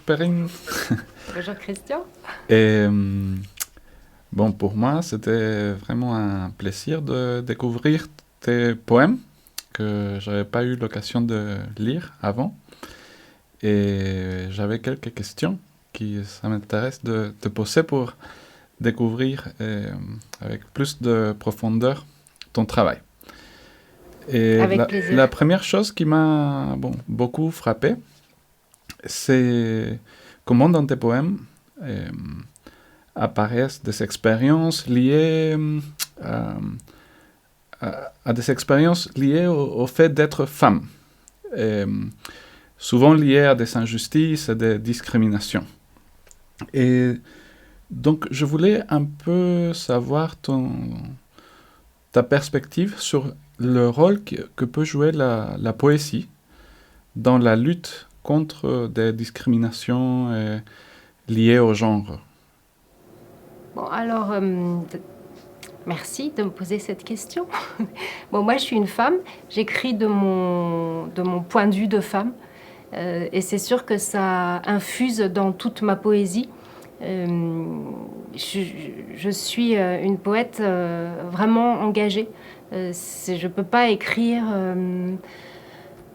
Perrine. Bonjour Christian. Et bon, pour moi, c'était vraiment un plaisir de découvrir tes poèmes que j'avais pas eu l'occasion de lire avant. Et j'avais quelques questions qui ça m'intéresse de te poser pour découvrir avec plus de profondeur ton travail. Et Avec plaisir. la première chose qui m'a beaucoup frappé, c'est comment dans tes poèmes apparaissent des expériences liées à des expériences liées au fait d'être femme, souvent liées à des injustices et des discriminations. Et donc, je voulais un peu savoir ta perspective sur le rôle que peut jouer la poésie dans la lutte contre des discriminations liées au genre. Bon, alors, merci de me poser cette question. Bon, moi, je suis une femme. J'écris de mon point de vue de femme. Et c'est sûr que ça infuse dans toute ma poésie. Je suis une poète vraiment engagée. Je peux pas écrire...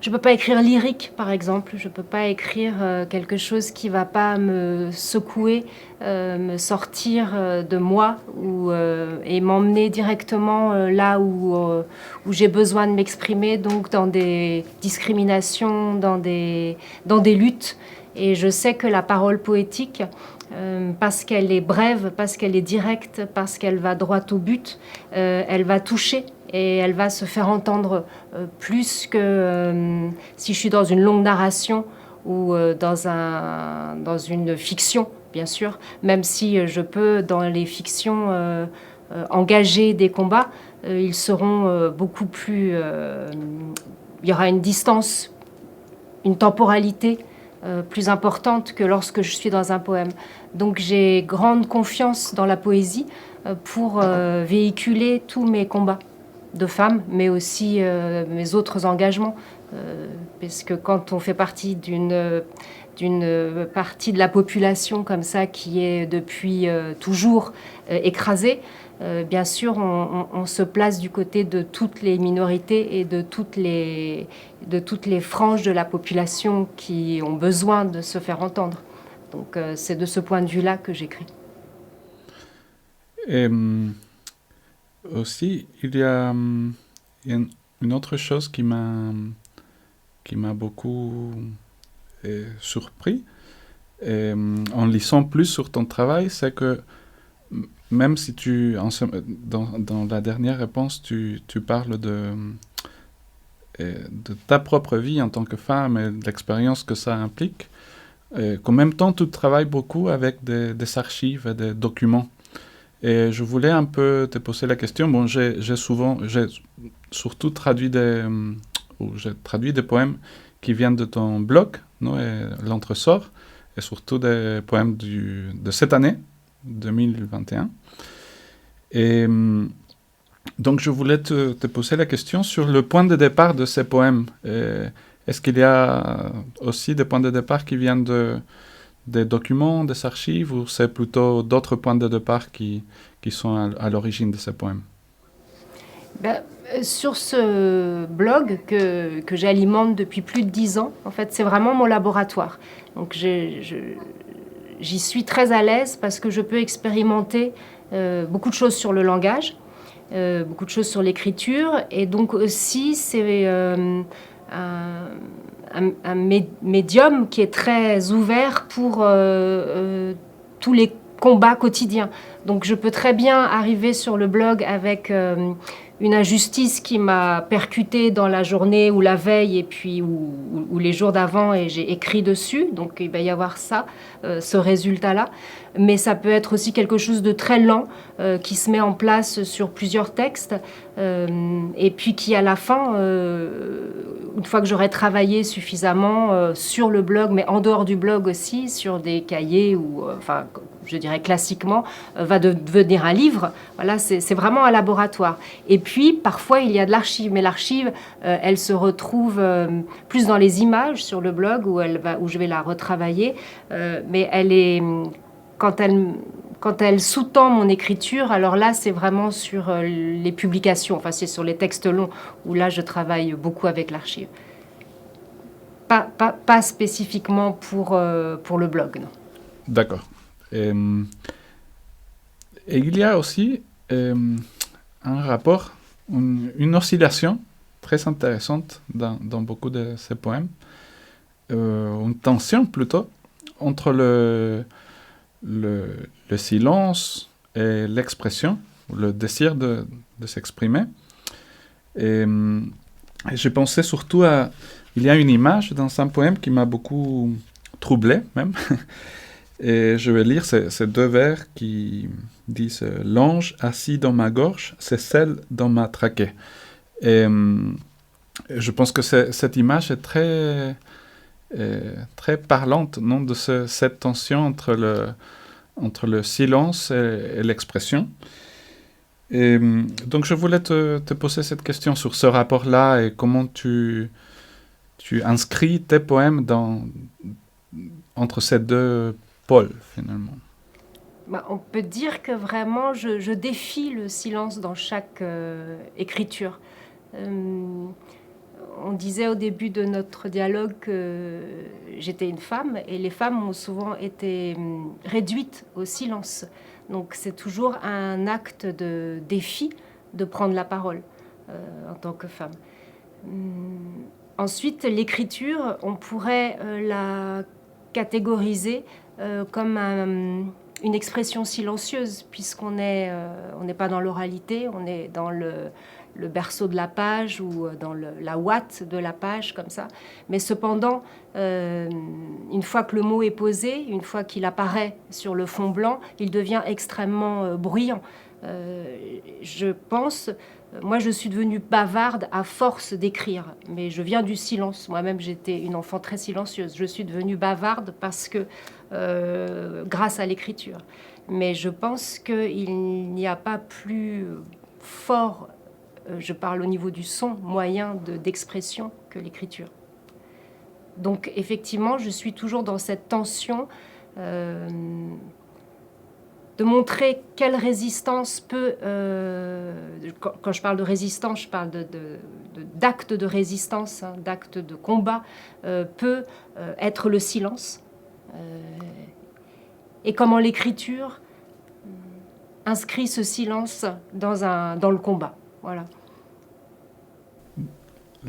je peux pas écrire lyrique, par exemple. Je peux pas écrire quelque chose qui va pas me secouer, me sortir de moi et m'emmener directement là où j'ai besoin de m'exprimer, donc dans des discriminations, dans des luttes. Et je sais que la parole poétique, parce qu'elle est brève, parce qu'elle est directe, parce qu'elle va droit au but, elle va toucher et elle va se faire entendre plus que si je suis dans une longue narration ou dans une fiction, bien sûr, même si je peux, dans les fictions, engager des combats, ils seront beaucoup plus... il y aura une distance, une temporalité plus importante que lorsque je suis dans un poème. Donc j'ai grande confiance dans la poésie pour véhiculer tous mes combats de femmes, mais aussi mes autres engagements. Parce que quand on fait partie d'une partie de la population comme ça qui est depuis toujours écrasée, bien sûr, on se place du côté de toutes les minorités et de toutes les franges de la population qui ont besoin de se faire entendre. Donc c'est de ce point de vue-là que j'écris. Et aussi, il y a une autre chose qui m'a beaucoup surpris en lisant plus sur ton travail, c'est que même si dans la dernière réponse, tu parles de ta propre vie en tant que femme et de l'expérience que ça implique, qu'en même temps, tu travailles beaucoup avec des archives et des documents. Et je voulais un peu te poser la question. Bon, j'ai surtout traduit j'ai traduit des poèmes qui viennent de ton blog, non, et l'entresort, et surtout des poèmes de cette année, 2021. Et donc, je voulais te poser la question sur le point de départ de ces poèmes. Est-ce qu'il y a aussi des points de départ qui viennent des documents, des archives, ou c'est plutôt d'autres points de départ qui sont à l'origine de ces poèmes? Sur ce blog que j'alimente depuis plus de 10 ans, en fait, c'est vraiment mon laboratoire. Donc j'y suis très à l'aise parce que je peux expérimenter beaucoup de choses sur le langage, beaucoup de choses sur l'écriture, et donc aussi c'est un médium qui est très ouvert pour tous les combats quotidiens. Donc je peux très bien arriver sur le blog avec une injustice qui m'a percutée dans la journée ou la veille et puis ou les jours d'avant, et j'ai écrit dessus. Donc il va y avoir ça, ce résultat-là. Mais ça peut être aussi quelque chose de très lent qui se met en place sur plusieurs textes et puis qui à la fin, une fois que j'aurai travaillé suffisamment sur le blog, mais en dehors du blog aussi, sur des cahiers ou, enfin, je dirais classiquement, devenir un livre. Voilà, c'est vraiment un laboratoire. Et puis, parfois, il y a de l'archive. Mais l'archive, elle se retrouve plus dans les images sur le blog où je vais la retravailler. Mais elle est... Quand elle sous-tend mon écriture, alors là, c'est vraiment sur les publications. Enfin, c'est sur les textes longs où là, je travaille beaucoup avec l'archive. Pas spécifiquement pour le blog, non. D'accord. Et il y a aussi un rapport, une oscillation très intéressante dans beaucoup de ces poèmes, une tension plutôt, entre le silence et l'expression, le désir de s'exprimer. Et j'ai pensé surtout à... Il y a une image dans un poème qui m'a beaucoup troublé, même. Et je vais lire ces deux vers qui disent « L'ange assis dans ma gorge, c'est celle dans ma trachée ». Et je pense que cette image est très parlante, non, de cette tension entre le silence et l'expression. Et donc je voulais te poser cette question sur ce rapport-là et comment tu inscris tes poèmes entre ces deux pôles, finalement. On peut dire que vraiment, je défie le silence dans chaque écriture. On disait au début de notre dialogue que j'étais une femme, et les femmes ont souvent été réduites au silence. Donc c'est toujours un acte de défi de prendre la parole en tant que femme. Ensuite, l'écriture, on pourrait la catégoriser comme une expression silencieuse, puisqu'on n'est pas dans l'oralité, on est dans le berceau de la page ou dans la ouate de la page, comme ça. Mais cependant, une fois que le mot est posé, une fois qu'il apparaît sur le fond blanc, il devient extrêmement bruyant. Je pense... Moi, je suis devenue bavarde à force d'écrire, mais je viens du silence. Moi-même, j'étais une enfant très silencieuse. Je suis devenue bavarde parce que, grâce à l'écriture. Mais je pense qu'il n'y a pas plus fort, je parle au niveau du son, moyen d'expression que l'écriture. Donc, effectivement, je suis toujours dans cette tension de montrer quelle résistance peut... quand je parle de résistance, je parle d'acte de résistance, hein, d'acte de combat, peut être le silence. Et comment l'écriture inscrit ce silence dans le combat. Voilà.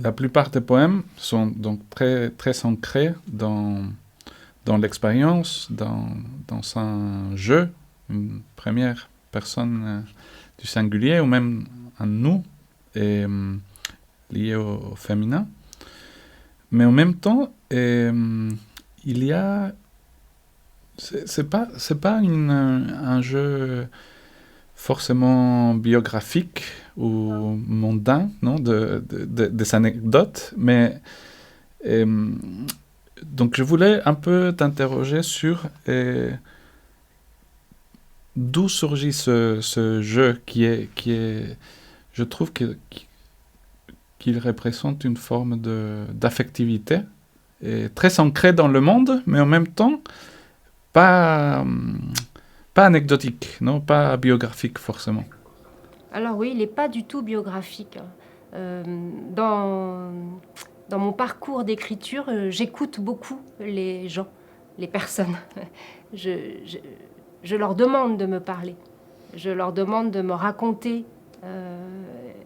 La plupart des poèmes sont donc très, très ancrés dans l'expérience, dans un jeu, une première personne du singulier, ou même un nous, et lié au féminin. Mais en même temps, il y a... C'est pas un jeu forcément biographique ou mondain, non, des anecdotes, mais... donc je voulais un peu t'interroger sur... d'où surgit ce jeu qui est, je trouve qu'il représente une forme d'affectivité, et très ancrée dans le monde, mais en même temps pas anecdotique, non, pas biographique forcément. Alors oui, il n'est pas du tout biographique. Dans mon parcours d'écriture, j'écoute beaucoup les gens, les personnes. Je leur demande de me parler, je leur demande de me raconter.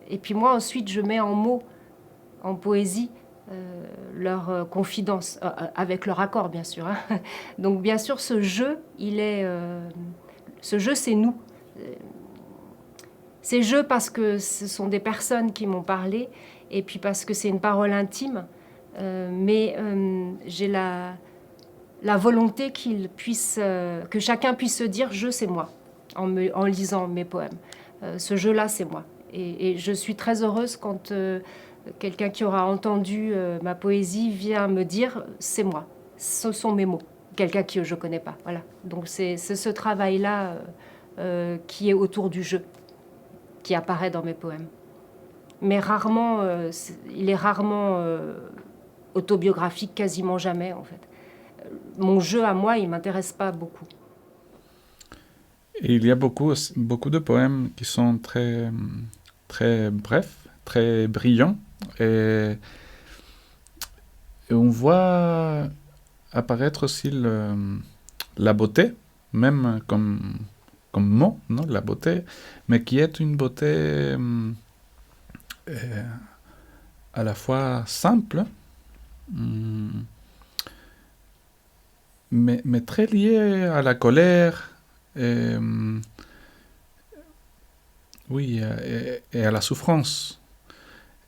Et puis moi, ensuite, je mets en mots, en poésie, leurs confidences, avec leur accord, bien sûr. Hein. Donc, bien sûr, ce jeu, ce jeu, c'est nous. C'est jeu parce que ce sont des personnes qui m'ont parlé, et puis parce que c'est une parole intime. Mais j'ai la volonté que chacun puisse se dire « je, c'est moi » en lisant mes poèmes. Ce jeu-là, c'est moi. Et je suis très heureuse quand quelqu'un qui aura entendu ma poésie vient me dire « c'est moi, ce sont mes mots ». Quelqu'un que je ne connais pas. Voilà. Donc c'est ce travail-là qui est autour du jeu, qui apparaît dans mes poèmes. Mais rarement, il est rarement autobiographique, quasiment jamais en fait. Mon jeu à moi, il m'intéresse pas beaucoup. Et il y a beaucoup de poèmes qui sont très, très brefs, très brillants. Et on voit apparaître aussi la beauté, même comme mot, non, la beauté, mais qui est une beauté à la fois simple, mais très liée à la colère, et, oui, et à la souffrance.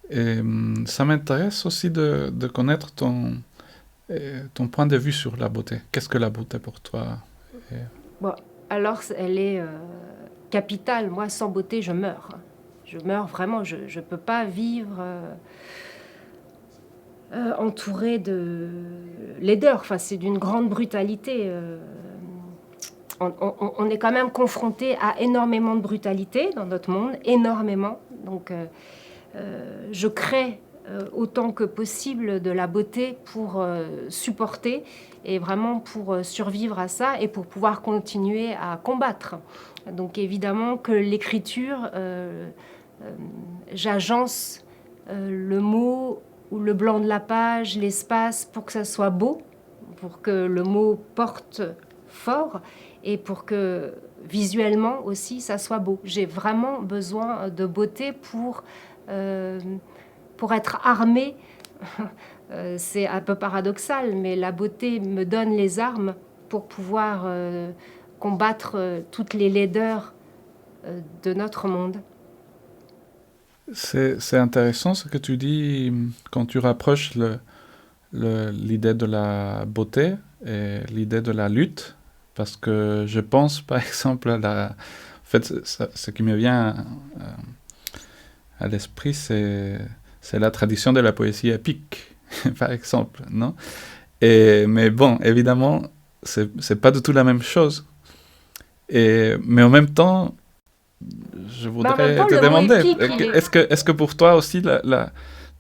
Et ça m'intéresse aussi de connaître ton point de vue sur la beauté. Qu'est-ce que la beauté pour toi? Bon, alors elle est capitale. Moi, sans beauté, je meurs. Je meurs vraiment. Je ne peux pas vivre entourée de laideur. Enfin, c'est d'une grande brutalité. On est quand même confronté à énormément de brutalité dans notre monde, énormément. Donc, je crée autant que possible de la beauté pour supporter et vraiment pour survivre à ça et pour pouvoir continuer à combattre. Donc évidemment que l'écriture, j'agence le mot ou le blanc de la page, l'espace, pour que ça soit beau, pour que le mot porte fort et pour que visuellement aussi ça soit beau. J'ai vraiment besoin de beauté pour être armée. C'est un peu paradoxal, mais la beauté me donne les armes pour pouvoir combattre toutes les laideurs de notre monde. C'est intéressant ce que tu dis quand tu rapproches l'idée de la beauté et l'idée de la lutte, parce que je pense par exemple en fait, ce qui me vient à l'esprit, c'est la tradition de la poésie épique, par exemple, non? Mais bon, évidemment, c'est pas du tout la même chose. Mais en même temps, je voudrais te demander, est-ce que pour toi aussi,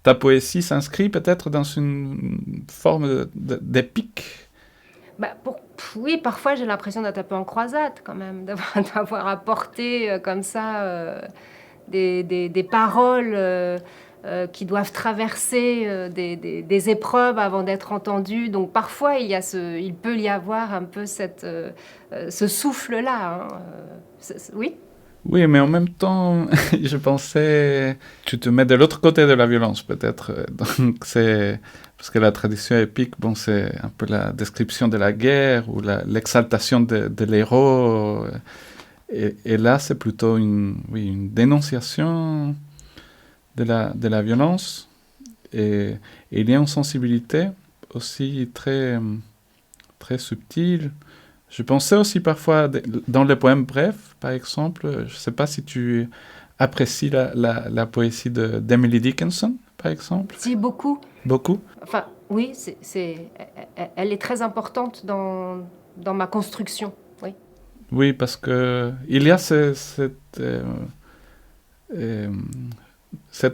ta poésie s'inscrit peut-être dans une forme d'épique? Oui, parfois j'ai l'impression d'être un peu en croisade quand même, d'avoir apporté comme ça des paroles qui doivent traverser des épreuves avant d'être entendues. Donc parfois il peut y avoir un peu ce souffle-là. Hein. Oui. Oui, mais en même temps, je pensais, tu te mets de l'autre côté de la violence peut-être. Donc parce que la tradition épique, bon, c'est un peu la description de la guerre ou l'exaltation de l'héros. Et là, c'est plutôt une dénonciation de la violence. Et il y a une sensibilité aussi très, très subtile. Je pensais aussi parfois, dans les poèmes brefs, par exemple, je ne sais pas si tu apprécies la poésie d'Emily Dickinson, par exemple. Si, beaucoup. Beaucoup? Enfin, oui, elle est très importante dans ma construction, oui. Oui, parce que il y a cette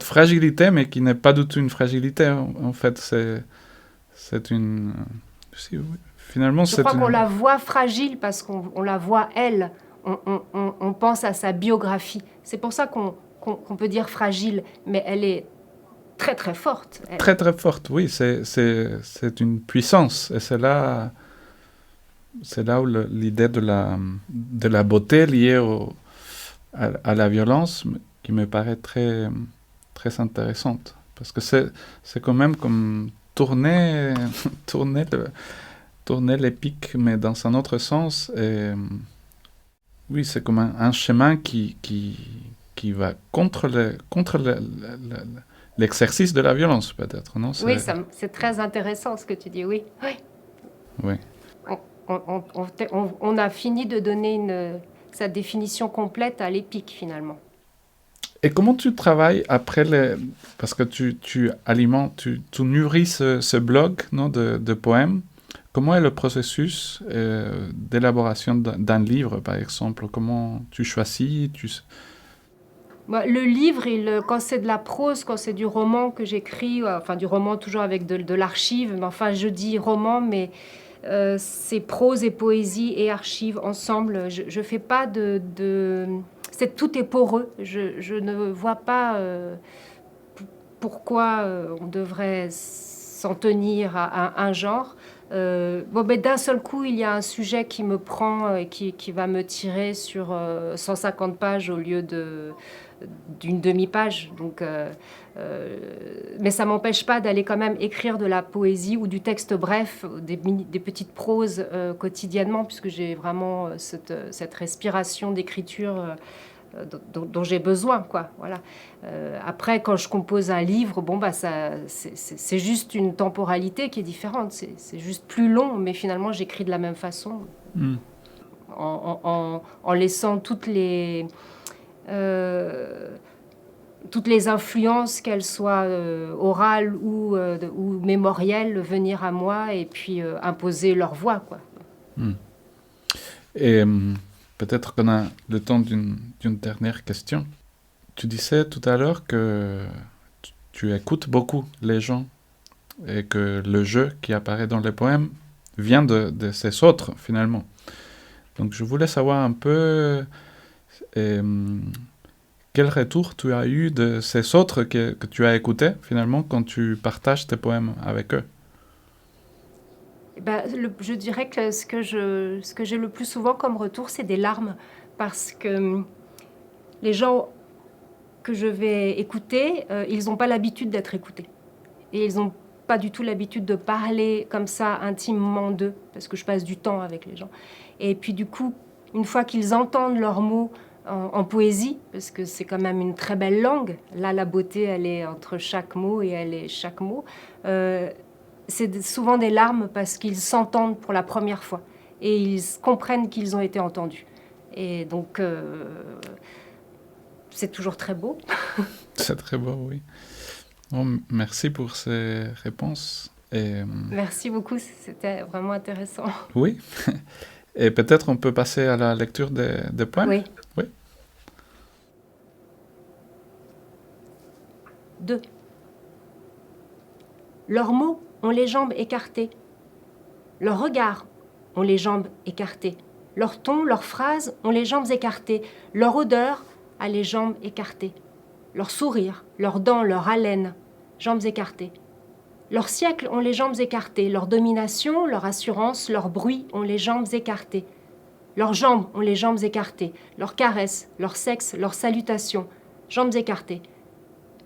fragilité, mais qui n'est pas du tout une fragilité. En fait, c'est une... Finalement, je crois qu'on la voit fragile parce qu'on la voit elle. On pense à sa biographie. C'est pour ça qu'on peut dire fragile, mais elle est très très forte. Très très forte, oui. C'est une puissance. Et c'est là où l'idée de la beauté liée à la violence qui me paraît très, très intéressante. Parce que c'est quand même comme tourner l'épique, mais dans un autre sens. Et, oui, c'est comme un chemin qui va contre l'exercice de la violence, peut-être, non? Oui, c'est très intéressant ce que tu dis, oui. Oui. On a fini de donner sa définition complète à l'épique, finalement. Et comment tu travailles après parce que tu alimentes, tu nourris ce blog, non, de poèmes. comment est le processus d'élaboration d'un livre, par exemple? Comment tu choisis Bah, le livre, quand c'est de la prose, quand c'est du roman que j'écris, enfin du roman toujours avec de l'archive, mais enfin je dis roman, mais c'est prose et poésie et archive ensemble. Je fais pas tout est poreux. Je ne vois pas pourquoi on devrait s'en tenir à un genre. Ben, d'un seul coup, il y a un sujet qui me prend et qui va me tirer sur 150 pages au lieu d'une demi-page. Donc, mais ça m'empêche pas d'aller quand même écrire de la poésie ou du texte bref, des petites proses quotidiennement, puisque j'ai vraiment cette respiration d'écriture dont j'ai besoin, quoi. Voilà. Après, quand je compose un livre, bon, bah, c'est juste une temporalité qui est différente. C'est juste plus long, mais finalement, j'écris de la même façon, en laissant toutes les influences, qu'elles soient orales ou mémorielles, venir à moi et puis imposer leur voix, quoi. Et peut-être qu'on a le temps d'une dernière question. Tu disais tout à l'heure que tu écoutes beaucoup les gens et que le jeu qui apparaît dans les poèmes vient de ces autres, finalement. Donc je voulais savoir un peu quel retour tu as eu de ces autres que tu as écoutés, finalement, quand tu partages tes poèmes avec eux. Ben, je dirais que ce que j'ai le plus souvent comme retour, c'est des larmes, parce que les gens que je vais écouter, ils n'ont pas l'habitude d'être écoutés. Et ils n'ont pas du tout l'habitude de parler comme ça intimement d'eux, parce que je passe du temps avec les gens. Et puis du coup, une fois qu'ils entendent leurs mots en poésie, parce que c'est quand même une très belle langue, là la beauté elle est entre chaque mot et elle est chaque mot, c'est souvent des larmes parce qu'ils s'entendent pour la première fois et ils comprennent qu'ils ont été entendus. Et donc c'est toujours très beau. C'est très beau, oui. Bon, merci pour ces réponses. Merci beaucoup, c'était vraiment intéressant. Oui. Et peut-être on peut passer à la lecture des poèmes. Oui. Oui. 2. Leurs mots ont les jambes écartées. Leurs regards ont les jambes écartées. Leur ton, leurs phrases ont les jambes écartées. Leur odeur a les jambes écartées. Leur sourire, leurs dents, leur haleine, jambes écartées. Leurs siècles ont les jambes écartées. Leur domination, leur assurance, leur bruit ont les jambes écartées. Leurs jambes ont les jambes écartées. Leurs caresses, leur sexe, leurs salutations, jambes écartées.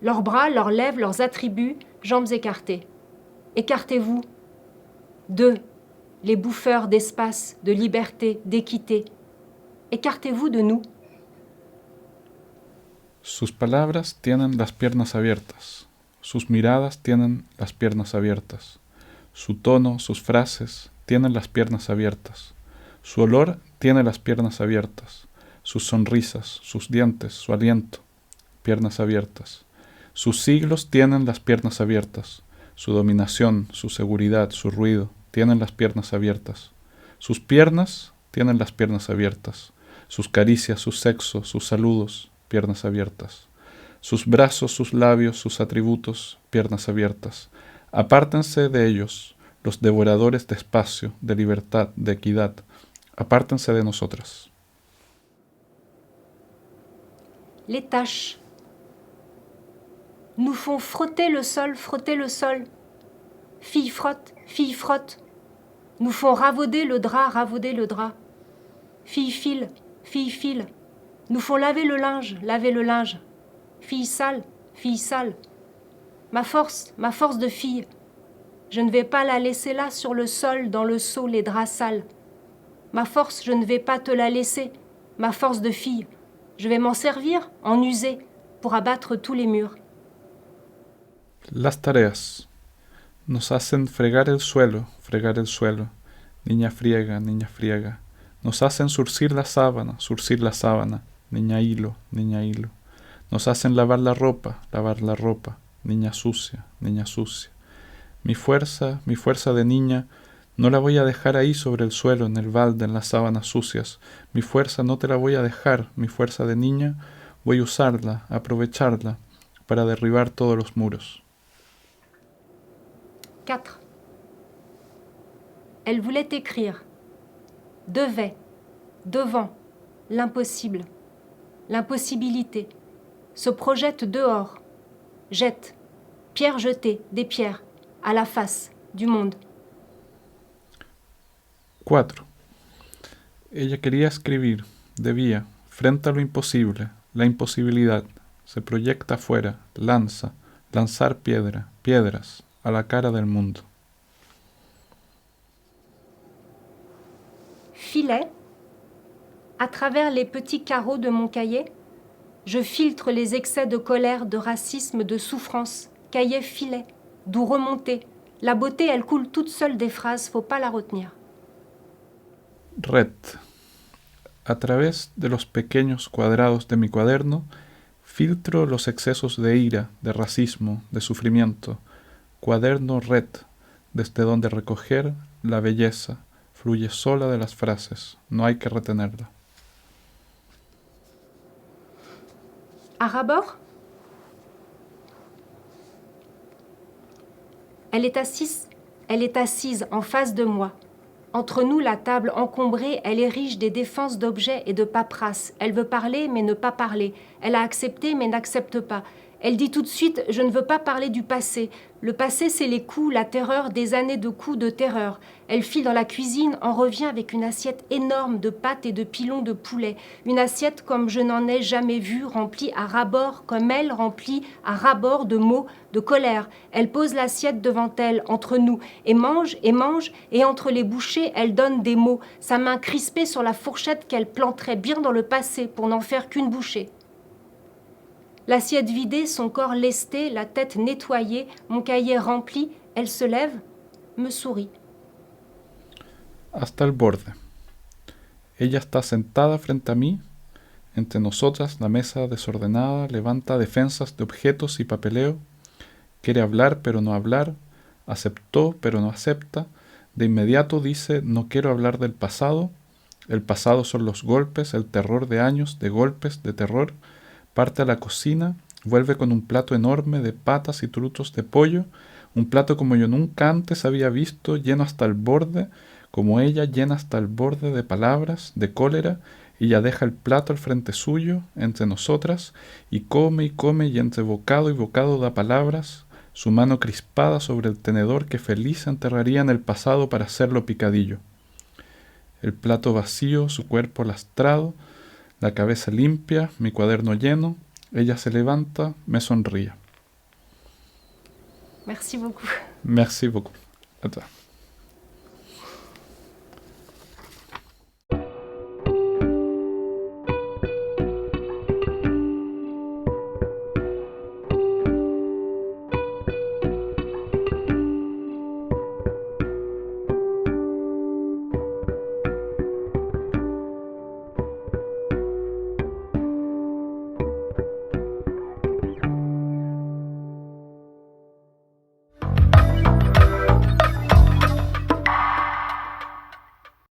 Leurs bras, leurs lèvres, leurs attributs, jambes écartées. Écartez-vous. 2. Les bouffeurs d'espace, de liberté, d'équité. Écartez-vous de nous. Sus palabras tienen las piernas abiertas. Sus miradas tienen las piernas abiertas. Su tono, sus frases tienen las piernas abiertas. Su olor tiene las piernas abiertas. Sus sonrisas, sus dientes, su aliento, piernas abiertas. Sus siglos tienen las piernas abiertas. Su dominación, su seguridad, su ruido tienen las piernas abiertas. Sus piernas tienen las piernas abiertas. Sus caricias, su sexo, sus saludos, piernas abiertas. Sus brazos, sus labios, sus atributos, piernas abiertas. Apártense de ellos, los devoradores de espacio, de libertad, de equidad. Apártense de nosotras. Les taches nous font frotter le sol, frotter le sol. Fille frotte, fille frotte. Nous font ravauder le drap, ravauder le drap. Fille file, fille file. Nous font laver le linge, laver le linge. Fille sale, fille sale. Ma force de fille. Je ne vais pas la laisser là sur le sol, dans le seau, les draps sales. Ma force, je ne vais pas te la laisser. Ma force de fille. Je vais m'en servir, en user, pour abattre tous les murs. Las tareas nos hacen fregar el suelo, niña friega, niña friega. Nos hacen surcir la sábana, niña hilo, niña hilo. Nos hacen lavar la ropa, niña sucia, niña sucia. Mi fuerza de niña No la voy a dejar ahí sobre el suelo, en el balde, en las sábanas sucias. Mi fuerza no te la voy a dejar, mi fuerza de niña, voy a usarla, aprovecharla, para derribar todos los muros. 4. Elle voulait écrire. Devait. Devant. L'impossible. L'impossibilité. Se projette dehors. Jette. Pierre jetée, des pierres. À la face du monde. 4. Ella quería escribir, debía, frente a lo imposible, la imposibilidad, se proyecta afuera, lanza, lanzar piedra, piedras, a la cara del mundo. Filet. À travers les petits carreaux de mon cahier, je filtre les excès de colère, de racisme, de souffrance. Cahier filet, d'où remonter. La beauté, elle coule toute seule des phrases, faut pas la retenir. Red. A través de los pequeños cuadrados de mi cuaderno, filtro los excesos de ira, de racismo, de sufrimiento. Cuaderno red, desde donde recoger la belleza, fluye sola de las frases, no hay que retenerla. À rabord, elle est assise en face de moi. Entre nous, la table encombrée, elle érige des défenses d'objets et de paperasses. Elle veut parler, mais ne pas parler. Elle a accepté, mais n'accepte pas. Elle dit tout de suite « Je ne veux pas parler du passé ». Le passé, c'est les coups, la terreur, des années de coups de terreur. Elle file dans la cuisine, en revient avec une assiette énorme de pâtes et de pilons de poulet. Une assiette comme je n'en ai jamais vue, remplie à ras-bord, comme elle, remplie à ras-bord de mots, de colère. Elle pose l'assiette devant elle, entre nous, et mange, et entre les bouchées, elle donne des mots. Sa main crispée sur la fourchette qu'elle planterait bien dans le passé pour n'en faire qu'une bouchée. L'assiette vidée, son corps lesté, la tête nettoyée, mon cahier rempli, elle se lève, me sourit. Hasta el borde. Ella está sentada frente a mí. Entre nosotras, la mesa desordenada levanta defensas de objetos y papeleo. Quiere hablar, pero no hablar. Aceptó, pero no acepta. De inmediato dice, no quiero hablar del pasado. El pasado son los golpes, el terror de años, de golpes, de terror. Parte a la cocina, vuelve con un plato enorme de patas y trutos de pollo, un plato como yo nunca antes había visto, lleno hasta el borde, como ella, llena hasta el borde de palabras, de cólera, y ya deja el plato al frente suyo, entre nosotras, y come, y entre bocado y bocado da palabras, su mano crispada sobre el tenedor que feliz enterraría en el pasado para hacerlo picadillo. El plato vacío, su cuerpo lastrado, la cabeza limpia, mi cuaderno lleno, ella se levanta, me sonríe. Merci beaucoup. Merci beaucoup. À toi.